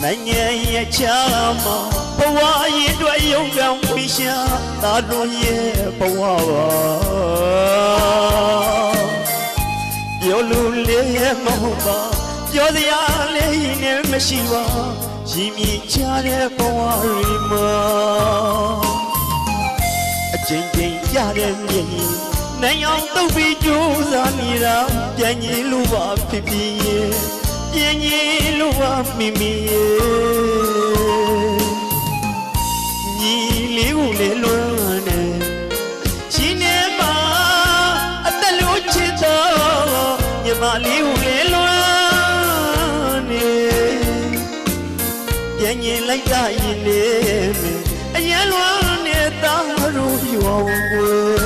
နိုင်ငံရဲ့ချာမဘဝရင်အတွက်ရုံပြောင်းဝေရှာသာတို့ရဲ့ဘဝပါပြောလို့လည်းမဟုတ်ပါပြောစရာလည်းနဲ့မရှိပါရင်မြင့်ချတဲ့ဘဝတွေမှာအချိန်ချင်းကြတဲ့မြေကြီးနိုင်အောင်တုတ်ပြီးကြိုးစားနေတာပြန်ကြီးလို့ပါဖြစ်ဖြစ်ရဲ့ပြန်ကြီးလို့ပါမိမိရဲ့ညီလေးကိုလေလွမ်းနေရှင်နေပါအသက်လို့ချစ်တော့ညီမလေးကိုလေလွမ်းနေပြန်ကြီးလိုက်တာရင်လေအရင်လွမ်းနေတာတို့ရွာဝင်